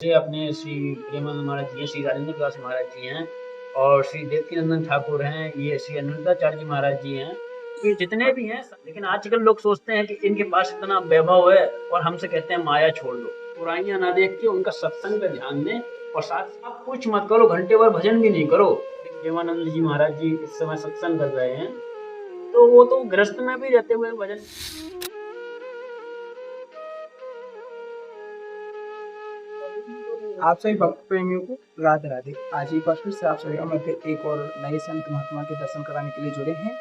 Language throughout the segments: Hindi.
ये अपने श्री प्रेमानंद महाराज जी हैं, श्री राजेंद्र प्रकाश महाराज जी हैं और श्री देवकीनंदन ठाकुर हैं, ये श्री अनंताचार्य जी महाराज जी हैं। ये जितने भी हैं, लेकिन आजकल लोग सोचते हैं कि इनके पास इतना वैभव है और हमसे कहते हैं माया छोड़ दो। बुराइयां ना देख के उनका सत्संग पे ध्यान दें और साथ साथ कुछ मत करो, घंटे भर भजन भी नहीं करो। प्रेमानंद जी महाराज जी इस समय सत्संग कर रहे हैं, तो वो तो गृहस्थ में भी रहते हुए भजन। आप सभी भक्त प्रेमियों को राधे राधे। आज एक बार फिर से आप सभी का मध्य एक और नए संत महात्मा के दर्शन कराने के लिए जुड़े हैं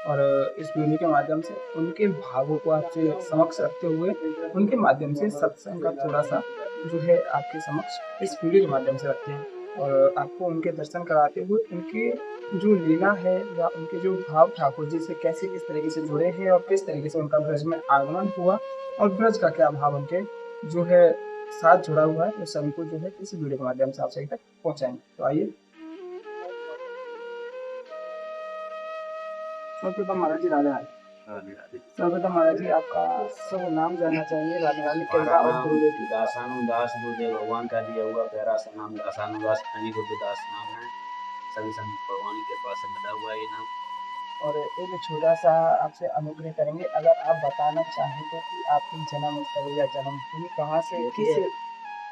और इस वीडियो के माध्यम से उनके भावों को आपसे समक्ष रखते हुए उनके माध्यम से सत्संग का थोड़ा सा जो है आपके समक्ष इस वीडियो के माध्यम से रखते हैं और आपको उनके दर्शन कराते हुए उनके जो लीला है या उनके जो भाव ठाकुर जी से कैसे किस तरीके से जुड़े हैं और किस तरीके से उनका ब्रज में आगमन हुआ और ब्रज का क्या भाव उनके जो है साथ जुड़ा हुआ है, वो सभी को जो है इस वीडियो के माध्यम से आप सभी तक पहुंचाएंगे। तो आइए सर्वप्रथम महाराज जी राधे राधे। सर्वप्रथम महाराज जी आपका सब नाम जानना चाहिए। राधे राधे कैसा और गुरुदेव दासानुदास गुरुदेव भगवान का दिया हुआ प्यारा सा नाम दासानुदास गुरुदास नाम है। सभी संत भगवान के पास मिला हुआ ये नाम। और एक छोटा सा आपसे अनुग्रह करेंगे, अगर आप बताना चाहें तो कि आपकी जन्म स्थल या जन्मभूमि कहाँ से किस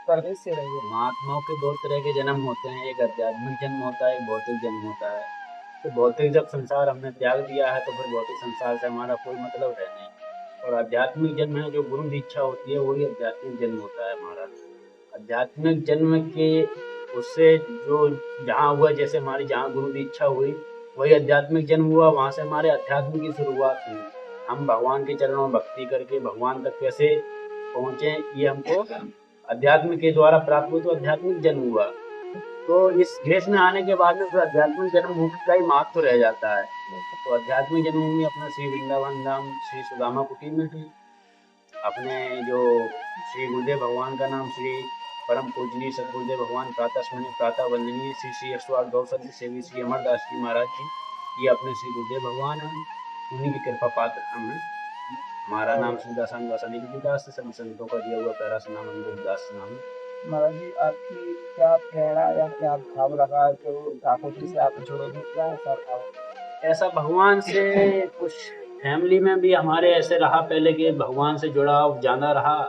प्रदेश से रही है। महात्माओं के दो तरह के जन्म होते हैं, एक आध्यात्मिक जन्म होता है, एक भौतिक जन्म होता है। तो भौतिक जब संसार हमने त्याग दिया है तो फिर भौतिक संसार से हमारा कोई मतलब है नहीं, और आध्यात्मिक जन्म है जो गुरु दीक्षा होती है, वही आध्यात्मिक जन्म होता है हमारा। आध्यात्मिक जन्म के उससे जो जहाँ हुआ, जैसे हमारी जहाँ गुरु दीक्षा हुई वही आध्यात्मिक जन्म हुआ, वहाँ से हमारे अध्यात्म की शुरुआत हुई। हम भगवान के चरणों में भक्ति करके भगवान तक कैसे पहुँचे, ये हमको अध्यात्म के द्वारा प्राप्त हुआ, तो आध्यात्मिक जन्म हुआ। तो इस देश में आने के बाद में फिर आध्यात्मिक जन्मभूमि का ही महत्व रह जाता है। तो आध्यात्मिक जन्मभूमि अपना श्री वृंदावन धाम श्री सुदामा कुटी में है। अपने जो श्री गुरुदेव भगवान का नाम श्री परम पूजनीय सदगुरुदेव भगवान प्रातः स्मरणीय प्रातः वंदनीय श्री श्री 108 गौ सत्य सेवी श्री अमरदास जी महाराज जी, ये अपने श्री गुरुदेव भगवान हैं, उन्हीं की कृपा पात्र हम हैं। हमारा नाम श्री दासानुदास दास से सभी संतों का दिया हुआ प्यारा सा नाम दास नाम है। महाराज जी आपकी क्या प्रेरणा या क्या भाव लगा जो ठाकुर जी से आप जुड़ोगे, क्या ऐसा भाव? ऐसा भगवान से कुछ फैमिली में भी हमारे ऐसे रहा पहले कि भगवान से जुड़ाव ज़्यादा रहा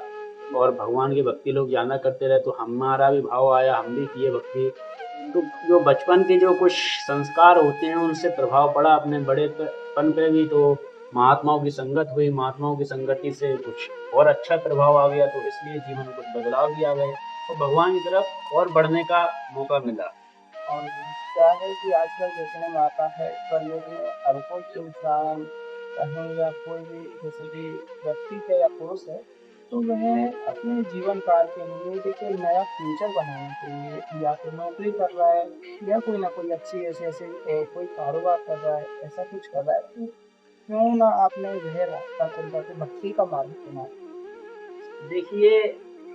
और भगवान की भक्ति लोग ज़्यादा करते रहे, तो हमारा भी भाव आया, हम भी किए भक्ति। तो जो बचपन के जो कुछ संस्कार होते हैं उनसे प्रभाव पड़ा अपने बड़ेपन पे भी, तो महात्माओं की संगत हुई, महात्माओं की संगति से कुछ और अच्छा प्रभाव आ गया, तो इसलिए जीवन में कुछ बदलाव भी आ गए और भगवान की तरफ और बढ़ने का मौका मिला। और क्या है कि आजकल देखने में आता है कलयुग में हर कोई इंसान कहीं या कोई भी जैसे कि व्यक्ति है या पुरुष है, तो वह अपने जीवन काल के लिए देखिए नया फ्यूचर बनाने के लिए या तो नौकरी कर रहा है या कोई ना कोई अच्छी ऐसे कोई कारोबार कर रहा है, ऐसा कुछ कर रहा है, तो क्यों ना आपने वह रास्ता चुन करके भक्ति का मार्ग चुना। देखिए,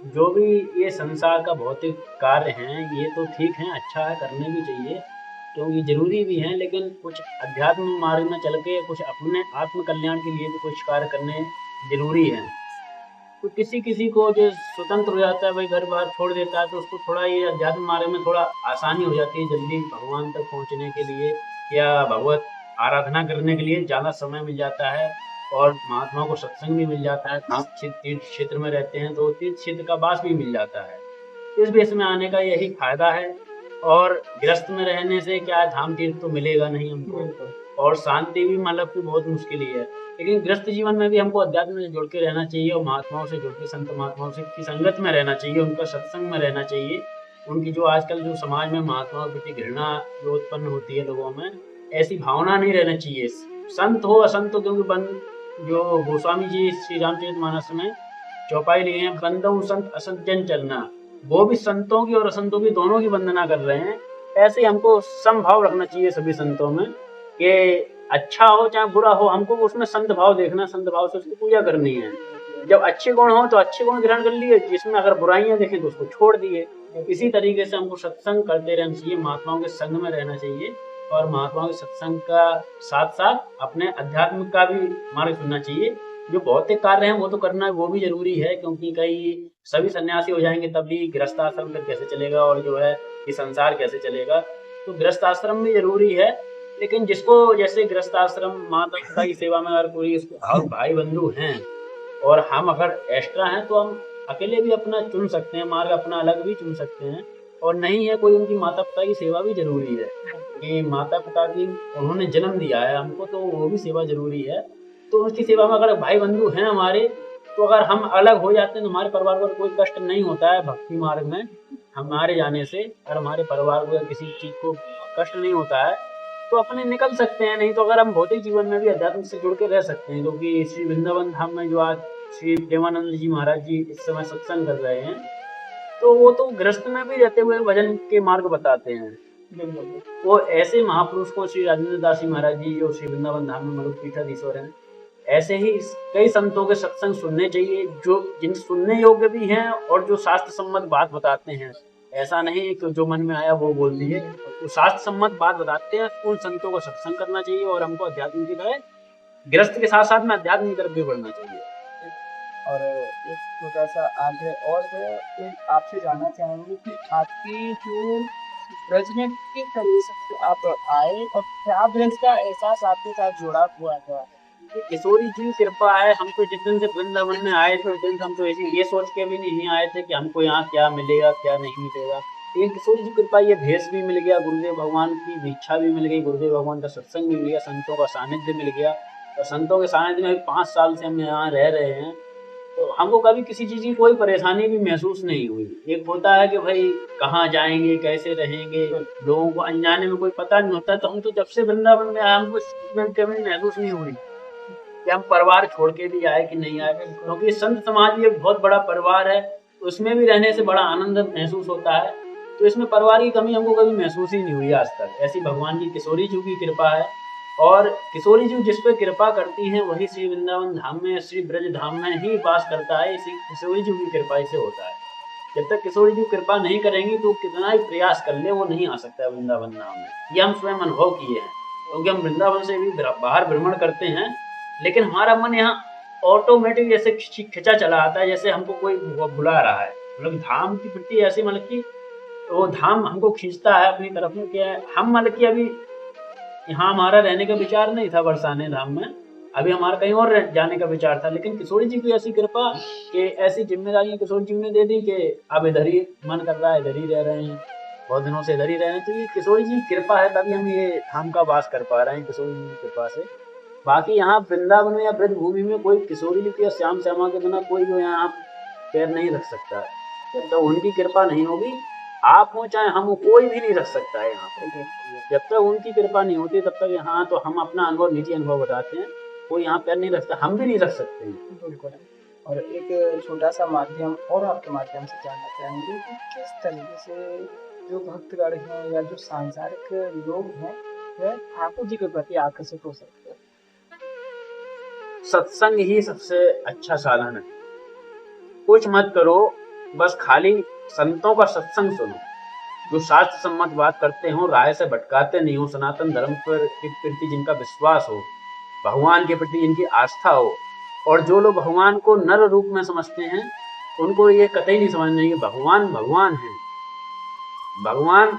जो भी ये संसार का भौतिक कार्य हैं ये तो ठीक है, अच्छा है, करने भी चाहिए क्योंकि जरूरी भी हैं, लेकिन कुछ अध्यात्म मार्ग में चल के कुछ अपने आत्म कल्याण के लिए भी कुछ कार्य करने जरूरी हैं। तो किसी किसी को जो स्वतंत्र हो जाता है, भाई घर बार छोड़ देता है, तो उसको थोड़ा ये अध्यात्म मार्ग में थोड़ा आसानी हो जाती है जल्दी भगवान तक पहुँचने के लिए या भगवत आराधना करने के लिए ज़्यादा समय मिल जाता है और महात्माओं को सत्संग भी मिल जाता है। खास तीर्थ क्षेत्र में रहते हैं तो तीर्थ क्षेत्र का वास भी मिल जाता है। इस देश में आने का यही फायदा है। और गृहस्थ में रहने से क्या है, धाम तीर्थ तो मिलेगा नहीं हमको और शांति भी मतलब की बहुत मुश्किल ही है। लेकिन गृहस्थ जीवन में भी हमको अध्यात्म से जुड़ के रहना चाहिए और महात्माओं से जुड़ के, संत महात्माओं से की संगत में रहना चाहिए, उनका सत्संग में रहना चाहिए। उनकी जो आजकल जो समाज में महात्माओं के प्रति घृणा जो उत्पन्न होती है लोगों में, ऐसी भावना नहीं रहना चाहिए। संत हो असंत हो, क्योंकि जो गोस्वामी जी श्री रामचरितमानस में चौपाई लिए हैं, बंदो संत असंत जन चलना, वो भी संतों की और असंतों की दोनों की वंदना कर रहे हैं। ऐसे हमको समभाव रखना चाहिए सभी संतों में कि अच्छा हो चाहे बुरा हो, हमको उसमें संत भाव देखना, संत भाव से उसकी पूजा करनी है। जब अच्छे गुण हो तो अच्छे गुण ग्रहण कर लिए, जिसमें अगर बुराइयां देखें तो उसको छोड़ दिए। इसी तरीके से हमको सत्संग करते रहना चाहिए, महात्माओं के संग में रहना चाहिए और महात्माओं के सत्संग का साथ साथ अपने अध्यात्म का भी मार्ग चुनना चाहिए। जो भौतिक कार्य हैं वो तो करना वो भी जरूरी है, क्योंकि कई सभी सन्यासी हो जाएंगे तब भी गृहस्थ आश्रम फिर कैसे चलेगा, और जो है ये संसार कैसे चलेगा। तो गृहस्थ आश्रम भी जरूरी है, लेकिन जिसको जैसे गृहस्थ आश्रम माता पिता की सेवा में अगर कोई और भाई बंधु हैं और हम अगर एक्स्ट्रा हैं तो हम अकेले भी अपना चुन सकते हैं मार्ग, अपना अलग भी चुन सकते हैं। और नहीं है कोई, उनकी माता पिता की सेवा भी जरूरी है कि माता पिता की उन्होंने जन्म दिया है हमको, तो वो भी सेवा जरूरी है। तो उसकी सेवा में अगर भाई बंधु हैं हमारे, तो अगर हम अलग हो जाते हैं तो हमारे परिवार को कोई कष्ट नहीं होता है भक्ति मार्ग में हमारे जाने से, और हमारे परिवार को किसी चीज को कष्ट नहीं होता है, तो अपने निकल सकते हैं। नहीं तो अगर हम भौतिक जीवन में भी अध्यात्म से जुड़ के रह सकते हैं, क्योंकि श्री वृंदावन धाम में जो आज श्री प्रेमानंद जी महाराज जी इस समय सत्संग कर रहे हैं, तो वो तो गृहस्थ में भी रहते हुए भजन के मार्ग बताते हैं। वो ऐसे महापुरुष को श्री राजेंद्र दास जी महाराज जी जो श्री वृंदावन धाम में मरुत पीठाधीश्वर हैं, ऐसे ही कई संतों के सत्संग सुनने चाहिए जो जिन सुनने योग्य भी हैं और जो शास्त्र सम्मत बात बताते हैं। ऐसा नहीं कि जो मन में आया वो बोल दिए, तो शास्त्र सम्मत बात बताते हैं उन संतों को सत्संग करना चाहिए, और हमको अध्यात्म की तरह गृहस्थ के साथ साथ में अध्यात्म की तरफ भी बढ़ना चाहिए। और एक छोटा सा आग्रह और है, आपसे जानना चाहेंगे कि आपकी जो ब्रज में किस तरीके से आप आए और क्या ब्रज का एहसास आपके साथ जुड़ा हुआ था? किशोरी जी कृपा है, हम तो जिस दिन से वृंदावन में आए थे उस दिन हम तो ऐसे ये सोच के भी नहीं आए थे कि हमको यहाँ क्या मिलेगा क्या नहीं मिलेगा, लेकिन किशोरी जी कृपा ये भेष भी मिल गया, गुरुदेव भगवान की दीक्षा भी मिल गई, गुरुदेव भगवान का सत्संग भी मिल गया, संतों का सानिध्य मिल गया, और संतों के सानिध्य में 5 साल से हम यहाँ रह रहे हैं, तो हमको कभी किसी चीज़ की कोई परेशानी भी महसूस नहीं हुई। एक होता है कि भाई कहाँ जाएंगे कैसे रहेंगे, लोगों को अनजाने में कोई पता नहीं होता, तो हम तो जब से वृंदावन में आए हमको कभी महसूस नहीं हुई कि हम परिवार छोड़ के भी आए कि नहीं आए, क्योंकि संत समाज एक बहुत बड़ा परिवार है, उसमें भी रहने से बड़ा आनंद महसूस होता है, तो इसमें परिवार की कमी हमको कभी महसूस ही नहीं हुई आज तक। ऐसी भगवान की किशोरी जी की कृपा है, और किशोरी जी जिस पे कृपा करती हैं वही श्री वृंदावन धाम में श्री ब्रज धाम में ही वास करता है, इसी किशोरी जी की कृपा से होता है। जब तक किशोरी जी कृपा नहीं करेंगी तो कितना ही प्रयास कर ले वो नहीं आ सकता वृंदावन धाम में, ये हम स्वयं अनुभव किए हैं, क्योंकि हम वृंदावन से भी बाहर भ्रमण करते हैं, लेकिन हमारा मन यहाँ ऑटोमेटिक जैसे खिंचा चला आता है, जैसे हमको कोई बुला रहा है, मतलब धाम के प्रति ऐसी मतलब की वो धाम हमको खींचता है अपनी तरफ में। क्या है, हम मतलब की अभी यहाँ हमारा रहने का विचार नहीं था बरसाने धाम में, अभी हमारा कहीं और जाने का विचार था, लेकिन किशोरी जी की ऐसी कृपा कि ऐसी जिम्मेदारियां किशोरी जी ने दे दी कि अब इधर ही मन कर रहा है, इधर ही रह रहे हैं, बहुत दिनों से इधर ही रह रहे हैं, तो ये किशोरी जी की कृपा है तभी हम ये धाम का वास कर पा रहे हैं किशोरी जी की कृपा से। बाकी यहाँ वृंदावन में या ब्रज भूमि में कोई किशोरी जी या श्याम श्यामा के बिना कोई जो यहाँ पैर नहीं रख सकता है, जब तक उनकी कृपा नहीं होगी, आप हो चाहे हम हो, कोई भी नहीं रख सकता है यहाँ पे। जब तक उनकी कृपा नहीं होती तब तक यहाँ तो हम अपना अनुभव निजी अनुभव बताते हैं, कोई यहाँ पैर नहीं रखता, हम भी नहीं रख सकते हैं। बिल्कुल। और एक छोटा सा माध्यम और आपके माध्यम से जानना चाहेंगे कि किस तरीके से जो भक्तगण हैं या जो सांसारिक लोग हैं वह ठाकुर जी के प्रति आकर्षित हो सकते हैं? सत्संग ही सबसे अच्छा साधन है, कुछ मत करो, बस खाली संतों का सत्संग सुनो, जो शास्त्र सम्मत बात करते हो, राय से भटकाते नहीं हो, सनातन धर्म पर के प्रति जिनका विश्वास हो, भगवान के प्रति जिनकी आस्था हो, और जो लोग भगवान को नर रूप में समझते हैं उनको ये कतई नहीं समझना चाहिए भगवान भगवान है, भगवान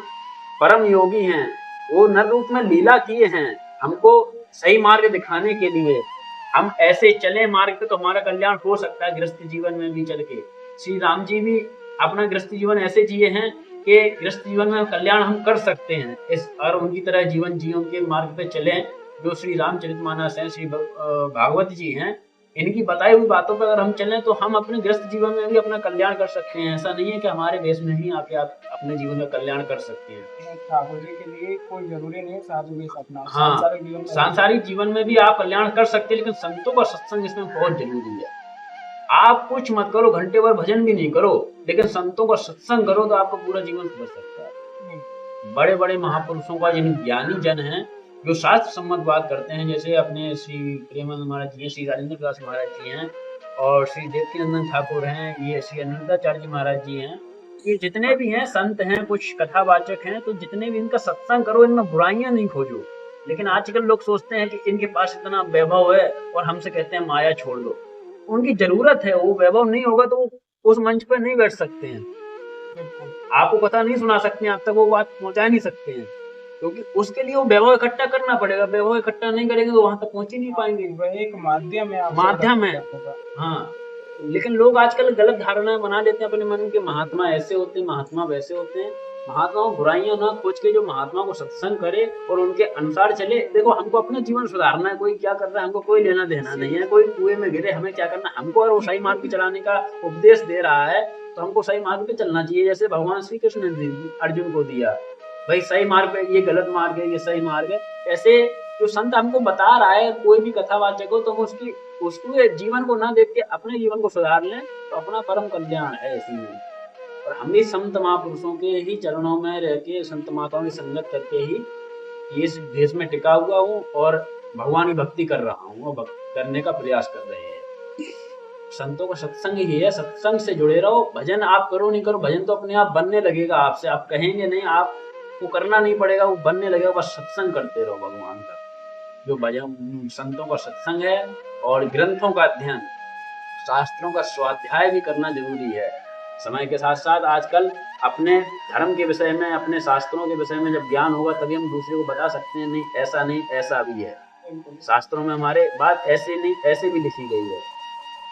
परम योगी हैं, वो नर रूप में लीला किए हैं हमको सही मार्ग दिखाने के लिए, हम ऐसे चले मार्ग पे तो हमारा कल्याण हो सकता है गृहस्थ जीवन में भी चल के। श्री राम जी भी अपना गृहस्थ जीवन ऐसे जिए हैं कि गृहस्थ जीवन में कल्याण हम कर सकते हैं, इस और उनकी तरह जीवन जियो के मार्ग पे चलें। जो श्री रामचरितमानस हैं, श्री भागवत जी हैं, इनकी बताई हुई बातों पर अगर हम चलें तो हम अपने गृहस्थ जीवन में भी अपना कल्याण कर सकते हैं। ऐसा नहीं है कि हमारे देश में ही आके आप अपने जीवन में कल्याण कर सकते हैं। ठाकुर जी के लिए कोई जरूरी नहीं है साधु वेश अपना, हाँ, सांसारिक जीवन में भी आप कल्याण कर सकते हैं, लेकिन संतों का सत्संग इसमें बहुत जरूरी है। आप कुछ मत करो, घंटे भर भजन भी नहीं करो, लेकिन संतों का सत्संग करो तो आपका पूरा जीवन सुधर सकता है। बड़े बड़े महापुरुषों का जिन ज्ञानी जन हैं जो शास्त्र सम्मत बात करते हैं, जैसे अपने श्री प्रेमानंद महाराज जी हैं, श्री राजेंद्र दास महाराज जी हैं, और श्री देवकीनंदन ठाकुर हैं, ये श्री अनंताचार्य जी महाराज जी हैं, ये जितने भी हैं संत हैं, कुछ कथावाचक हैं, तो जितने भी इनका सत्संग करो, इनमें बुराइयां नहीं खोजो। लेकिन आजकल लोग सोचते हैं कि इनके पास इतना वैभव है और हमसे कहते हैं माया छोड़ दो। उनकी जरूरत है, वो वैभव नहीं होगा तो उस मंच पर नहीं बैठ सकते हैं, आपको कथा नहीं सुना सकते हैं, आप तक वो बात पहुंचा नहीं सकते हैं, क्योंकि उसके लिए वो वैभव इकट्ठा करना पड़ेगा। वैभव इकट्ठा नहीं करेंगे तो वहां तक पहुंच ही नहीं पाएंगे। वह एक माध्यम है, माध्यम है। हाँ, लेकिन लोग आजकल गलत धारणाएं बना लेते हैं अपने मन के, महात्मा ऐसे होते हैं, महात्मा वैसे होते हैं। महात्माओं बुराइयां ना खोज के जो महात्मा को सत्संग करे और उनके अनुसार चले। देखो, हमको अपना जीवन सुधारना है, कोई क्या कर रहा है हमको कोई लेना देना नहीं है। कोई कुएं में गिरे, हमें क्या करना, हमको और वो सही मार्ग पे चलाने का उपदेश दे रहा है तो हमको सही मार्ग पे चलना चाहिए। जैसे भगवान श्री कृष्ण ने अर्जुन को दिया, भाई सही मार्ग पे, ये गलत मार्ग है, ये सही मार्ग है। ऐसे जो संत हमको बता रहा है, कोई भी कथावाचक हो, तो हम उसके जीवन को ना देख के अपने जीवन को सुधार लें तो अपना परम कल्याण है इसी में। और हम भी संत महापुरुषों के ही चरणों में रह के, संत माताओं की संगत करके ही इस देश में टिका हुआ हूँ और भगवान की भक्ति कर रहा हूँ और करने का प्रयास कर रहे हैं। संतों का सत्संग ही है, सत्संग से जुड़े रहो। भजन आप करो नहीं करो, भजन तो अपने आप बनने लगेगा आपसे, आप कहेंगे नहीं, आपको करना नहीं पड़ेगा, वो बनने लगेगा। बस सत्संग करते रहो भगवान का। जो भजन संतों का सत्संग है और ग्रंथों का अध्ययन, शास्त्रों का स्वाध्याय भी करना जरूरी है। समय के साथ साथ आजकल अपने धर्म के विषय में, अपने शास्त्रों के विषय में जब ज्ञान होगा तभी हम दूसरे को बता सकते हैं, नहीं ऐसा नहीं, ऐसा भी है। शास्त्रों में हमारे बात ऐसे नहीं, ऐसे भी लिखी गई है।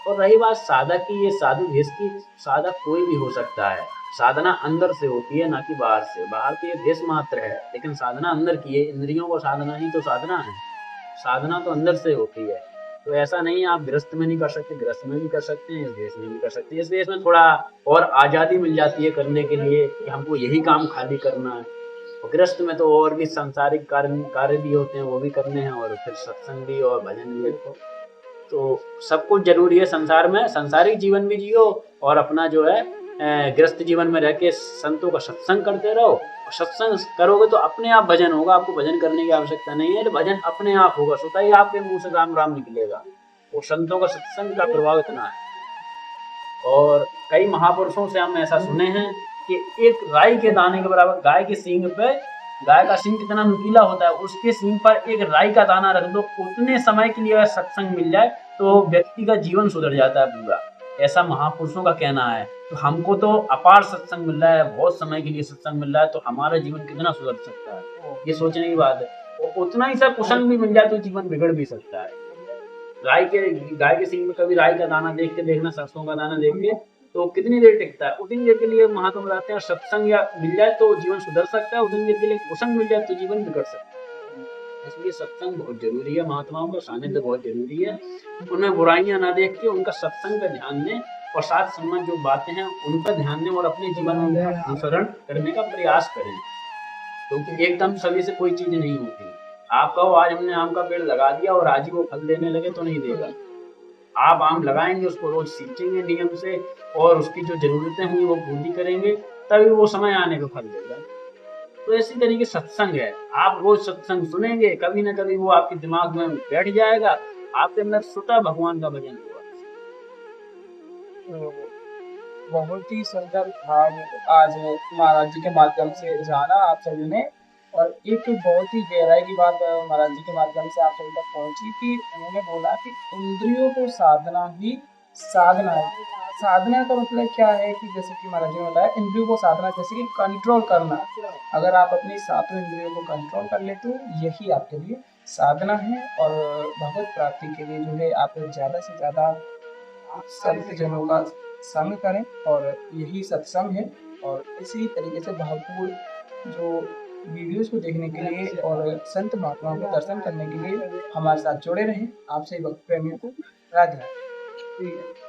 और रही बात साधक की, ये साधु भेष की, साधक कोई भी हो सकता है। साधना अंदर से होती है, ना कि बाहर से। बाहर तो ये भेष मात्र है, लेकिन साधना अंदर की है। इंद्रियों को साधना ही तो साधना है। साधना तो अंदर से होती है। तो ऐसा नहीं है आप गृहस्थ में नहीं कर सकते, गृहस्थ में भी कर सकते हैं, इस देश में भी कर सकते हैं। इस देश में थोड़ा और आज़ादी मिल जाती है करने के लिए कि हमको यही काम खाली करना है। और गृहस्थ में तो और भी सांसारिक कार्य भी होते हैं, वो भी करने हैं, और फिर सत्संग भी और भजन भी। तो सब कुछ जरूरी है संसार में। सांसारिक जीवन भी जियो और अपना जो है गृहस्थ जीवन में रह के संतों का सत्संग करते रहो। और सत्संग करोगे तो अपने आप भजन होगा, आपको भजन करने की आवश्यकता नहीं है। तो भजन अपने आप होगा, स्वतः ही आपके मुंह से राम राम निकलेगा। वो संतों का सत्संग का प्रभाव इतना है। और कई महापुरुषों से हम ऐसा सुने हैं कि एक राई के दाने के बराबर, गाय के सींग पे, गाय का सींग कितना नुकीला होता है, उसके सींग पर एक राई का दाना रख दो, उतने समय के लिए अगर सत्संग मिल जाए तो व्यक्ति का जीवन सुधर जाता है पूरा। ऐसा महापुरुषों का कहना है। तो हमको तो अपार सत्संग मिल रहा है, बहुत समय के लिए सत्संग मिल रहा है, तो हमारा जीवन कितना सुधर सकता है, ये सोचने की बात है। और उतना ही सब कुसंग भी मिल जाए तो जीवन बिगड़ भी सकता है। गाय के सींग में कभी राई का दाना देख के देखना, सरसों का दाना देख के, तो कितनी देर टिकता है, उतनी देर के लिए महात्मा बताते हैं। सत्संग या मिल जाए तो जीवन सुधर सकता है, उतनी देर के लिए कुसंग मिल जाए तो जीवन बिगड़ सकता है। इसलिए सत्संग बहुत जरूरी है, महात्माओं का सानिध्य बहुत जरूरी है। उनमें बुराइयां ना देख के उनका सत्संग पे ध्यान दें और साथ संबंध जो बातें हैं उन पर ध्यान दें और अपने जीवन में अनुसरण करने का प्रयास करें, क्योंकि एकदम सभी से कोई चीज नहीं होती। आप कहो आज हमने आम का पेड़ लगा दिया और आज ही वो फल देने लगे तो नहीं देगा। आप आम लगाएंगे, उसको रोज सींचेंगे नियम से और उसकी जो जरूरतें हुई वो पूरी करेंगे, तभी वो समय आने का फल देगा। तो इसी तरीके सत्संग है, आप रोज सत्संग सुनेंगे, कभी ना कभी वो आपके दिमाग में बैठ जाएगा, आपके अंदर स्वतः भगवान का भजन होगा। बहुत ही सुंदर भाव आज महाराज जी के माध्यम से जाना आप सभी ने, और एक बहुत ही गहराई की बात महाराज जी के माध्यम से आप सभी तक पहुंची कि उन्होंने बोला कि इंद्रियों को साधना ही साधना है। साधना का मतलब क्या है कि जैसे कि महाराज जी ने बताया, इंद्रियों को साधना जैसे कि कंट्रोल करना। अगर आप अपनी सातों इंद्रियों को कंट्रोल कर लेते हो, यही आपके लिए साधना है। और भगवत प्राप्ति के लिए जो है आप ज़्यादा से ज़्यादा संत जनों का संग करें, और यही सत्संग है। और इसी तरीके से भावपूर्ण जो वीडियोस को देखने के लिए और संत महात्माओं के दर्शन करने के लिए हमारे साथ जुड़े रहें। आपसे भक्त प्रेमियों को राधे राधे।